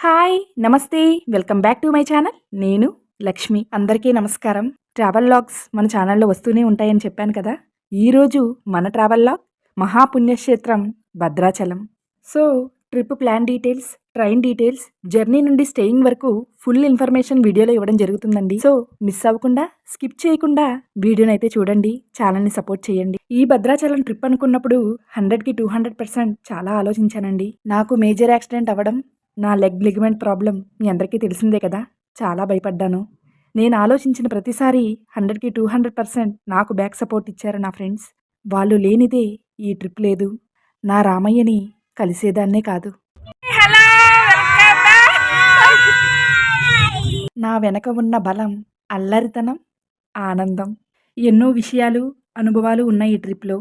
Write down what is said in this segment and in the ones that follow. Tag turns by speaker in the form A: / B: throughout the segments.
A: Hi! నమస్తే! Welcome back to my channel. నేను లక్ష్మి. అందరికీ నమస్కారం. ట్రావెల్ వ్లాగ్స్ మన ఛానల్‌లో వస్తూనే ఉంటాయని చెప్పాను కదా! ఈరోజు మన ట్రావెల్ వ్లాగ్ మహాపుణ్యక్షేత్రం Bhadrachalam. So, trip plan details, train details, journey నుండి స్టేయింగ్ వరకు ఫుల్ ఇన్ఫర్మేషన్ వీడియోలో ఇవ్వడం జరుగుతుందండి. సో, మిస్ అవ్వకుండా, స్కిప్ చేయకుండా వీడియోనైతే చూడండి. ఛానల్‌ని సపోర్ట్ చేయండి. ఈ భద్రాచలం ట్రిప్ అనుకున్నప్పుడు 100కి 200% చాలా ఆలోచించానండి. నాకు మేజర్ యాక్సిడెంట్ అవ్వడం, నా లెగ్ లిగమెంట్ ప్రాబ్లం మీ అందరికీ తెలిసిందే కదా! చాలా భయపడ్డాను. నేను ఆలోచించిన ప్రతిసారి 100కి 200% నాకు బ్యాక్ సపోర్ట్ ఇచ్చారు నా ఫ్రెండ్స్. వాళ్ళు లేనిదే ఈ ట్రిప్ లేదు. నా రామయ్యని కలిసేదాన్నే కాదు. నా వెనక ఉన్న బలం, అల్లరితనం, ఆనందం, ఎన్నో విషయాలు, అనుభవాలు ఉన్నాయి ఈ ట్రిప్‌లో.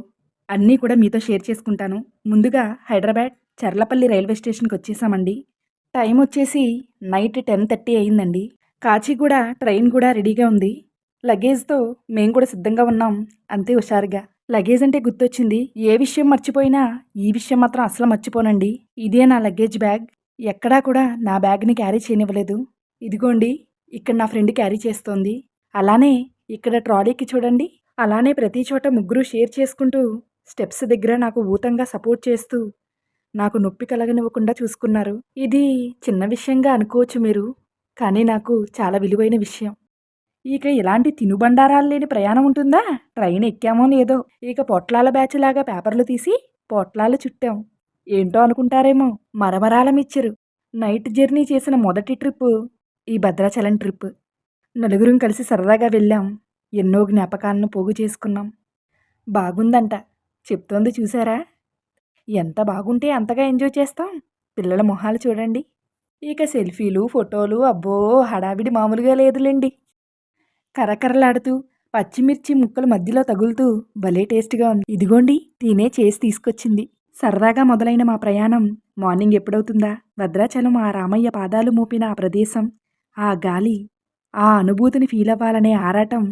A: అన్నీ కూడా మీతో షేర్ చేసుకుంటాను. ముందుగా హైదరాబాద్ చర్లపల్లి రైల్వే స్టేషన్‌కి వచ్చేసామండి. టైం వచ్చేసి నైట్ 10:30 అయిందండి. కాచిగూడ ట్రైన్ కూడా రెడీగా ఉంది. లగేజ్‌తో మేము కూడా సిద్ధంగా ఉన్నాం. అంతే హుషారుగా. లగేజ్ అంటే గుర్తొచ్చింది. ఏ విషయం మర్చిపోయినా ఈ విషయం మాత్రం అస్సలు మర్చిపోనండి. ఇదే నా లగేజ్ బ్యాగ్. ఎక్కడా కూడా నా బ్యాగ్‌ని క్యారీ చేయనివ్వలేదు. ఇదిగోండి ఇక్కడ నా ఫ్రెండ్ క్యారీ చేస్తోంది. అలానే ఇక్కడ ట్రాలీకి చూడండి. అలానే ప్రతి చోట ముగ్గురు షేర్ చేసుకుంటూ స్టెప్స్ దగ్గర నాకు ఊతంగా సపోర్ట్ చేస్తూ నాకు నొప్పి కలగనివ్వకుండా చూసుకున్నారు. ఇది చిన్న విషయంగా అనుకోవచ్చు మీరు. కానీ నాకు చాలా విలువైన విషయం. ఇక ఇలాంటి తినుబండారాలు లేని ప్రయాణం ఉంటుందా? ట్రైన్ ఎక్కామో లేదో ఇక పొట్లాల బ్యాచ్ లాగా పేపర్లు తీసి పొట్లాలు చుట్టాం. ఏంటో అనుకుంటారేమో, మరమరాల మిచ్చరు. నైట్ జర్నీ చేసిన మొదటి ట్రిప్పు ఈ భద్రాచలం ట్రిప్. నలుగురం కలిసి సరదాగా వెళ్ళాం. ఎన్నో జ్ఞాపకాలను పోగు చేసుకున్నాం. బాగుందంట చెప్తోంది చూసారా? ఎంత బాగుంటే అంతగా ఎంజాయ్ చేస్తాం. పిల్లల మొహాలు చూడండి. ఇక సెల్ఫీలు, ఫోటోలు అబ్బో హడావిడి మామూలుగా లేదులేండి. కరకరలాడుతూ పచ్చిమిర్చి ముక్కలు మధ్యలో తగులుతూ భలే టేస్ట్గా ఉంది. ఇదిగోండి తినే చేసి తీసుకొచ్చింది. సరదాగా మొదలైన మా ప్రయాణం మార్నింగ్ ఎప్పుడవుతుందా? భద్రాచలం ఆ రామయ్య పాదాలు మోపిన ఆ ప్రదేశం, ఆ గాలి, ఆ అనుభూతిని ఫీల్ అవ్వాలనే ఆరాటం,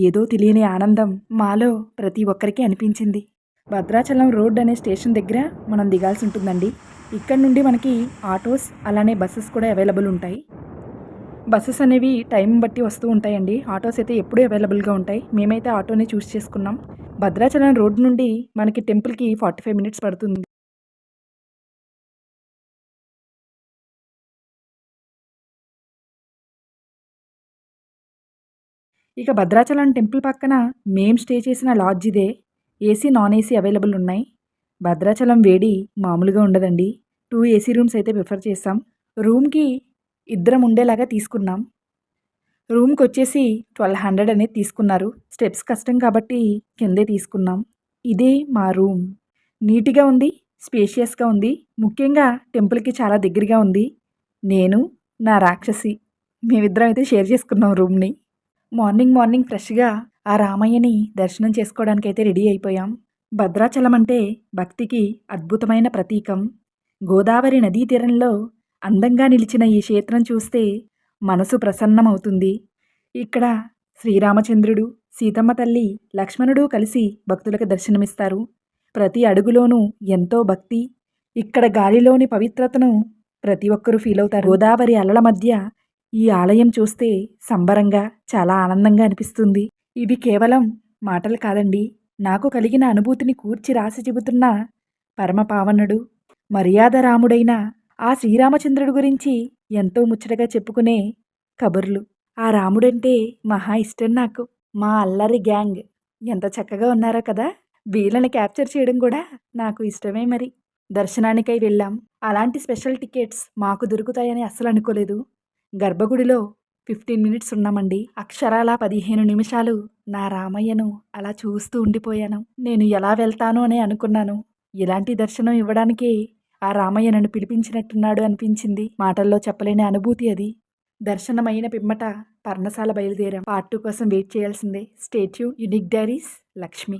A: ఏదో తెలియని ఆనందం మాలో ప్రతి ఒక్కరికి అనిపించింది. భద్రాచలం రోడ్ అనే స్టేషన్ దగ్గర మనం దిగాల్సి ఉంటుందండి. ఇక్కడ నుండి మనకి ఆటోస్ అలానే బస్సెస్ కూడా అవైలబుల్ ఉంటాయి. బస్సెస్ అనేవి టైం బట్టి వస్తూ ఉంటాయండి. ఆటోస్ అయితే ఎప్పుడూ అవైలబుల్గా ఉంటాయి. మేమైతే ఆటోనే చూస్ చేసుకున్నాం. భద్రాచలం రోడ్ నుండి మనకి టెంపుల్కి 45 మినిట్స్ పడుతుంది. ఇక భద్రాచలం టెంపుల్ పక్కన మేం స్టే చేసిన లాడ్జ్ ఇదే. ఏసీ, నాన్ ఏసీ అవైలబుల్ ఉన్నాయి. భద్రాచలం వేడి మామూలుగా ఉండదండి. 2 ఏసీ రూమ్స్ అయితే ప్రిఫర్ చేసాం. రూమ్‌కి ఇద్దరం ఉండేలాగా తీసుకున్నాం. రూమ్‌కి వచ్చేసి 1200 అనేది తీసుకున్నారు. స్టెప్స్ కష్టం కాబట్టి కిందే తీసుకున్నాం. ఇదే మా రూమ్. నీట్‌గా ఉంది, స్పేషియస్‌గా ఉంది. ముఖ్యంగా టెంపుల్‌కి చాలా దగ్గరగా ఉంది. నేను, నా రాక్షసి మేమిద్దరం అయితే షేర్ చేసుకున్నాం రూమ్‌ని. మార్నింగ్ ఫ్రెష్‌గా ఆ రామయ్యని దర్శనం చేసుకోవడానికైతే రెడీ అయిపోయాం. భద్రాచలం అంటే భక్తికి అద్భుతమైన ప్రతీకం. గోదావరి నదీ తీరంలో అందంగా నిలిచిన ఈ క్షేత్రం చూస్తే మనసు ప్రసన్నమవుతుంది. ఇక్కడ శ్రీరామచంద్రుడు, సీతమ్మ తల్లి, లక్ష్మణుడు కలిసి భక్తులకు దర్శనమిస్తారు. ప్రతి అడుగులోనూ ఎంతో భక్తి. ఇక్కడ గాలిలోని పవిత్రతను ప్రతి ఒక్కరూ ఫీల్ అవుతారు. గోదావరి అలల మధ్య ఈ ఆలయం చూస్తే సంబరంగా చాలా ఆనందంగా అనిపిస్తుంది. ఇవి కేవలం మాటలు కాదండి. నాకు కలిగిన అనుభూతిని కూర్చి రాసి చెబుతున్న పరమపావనుడు, మర్యాద రాముడైన ఆ శ్రీరామచంద్రుడి గురించి ఎంతో ముచ్చటగా చెప్పుకునే కబుర్లు. ఆ రాముడంటే మహా ఇష్టం నాకు. మా అల్లరి గ్యాంగ్ ఎంత చక్కగా ఉన్నారో కదా! వీళ్ళని క్యాప్చర్ చేయడం కూడా నాకు ఇష్టమే మరి. దర్శనానికై వెళ్ళాం. అలాంటి స్పెషల్ టికెట్స్ మాకు దొరుకుతాయని అస్సలు అనుకోలేదు. గర్భగుడిలో 15 మినిట్స్ ఉన్నామండి. అక్షరాల 15 నిమిషాలు నా రామయ్యను అలా చూస్తూ ఉండిపోయాను. నేను ఎలా వెళ్తాను అని అనుకున్నాను. ఇలాంటి దర్శనం ఇవ్వడానికే ఆ రామయ్య నన్ను పిలిపించినట్టున్నాడు అనిపించింది. మాటల్లో చెప్పలేని అనుభూతి అది. దర్శనమైన పిమ్మట పర్ణశాల బయలుదేరాం. పార్ట్ 2 కోసం వెయిట్ చేయాల్సిందే. Stay tune. Unique diaries Lakshmi.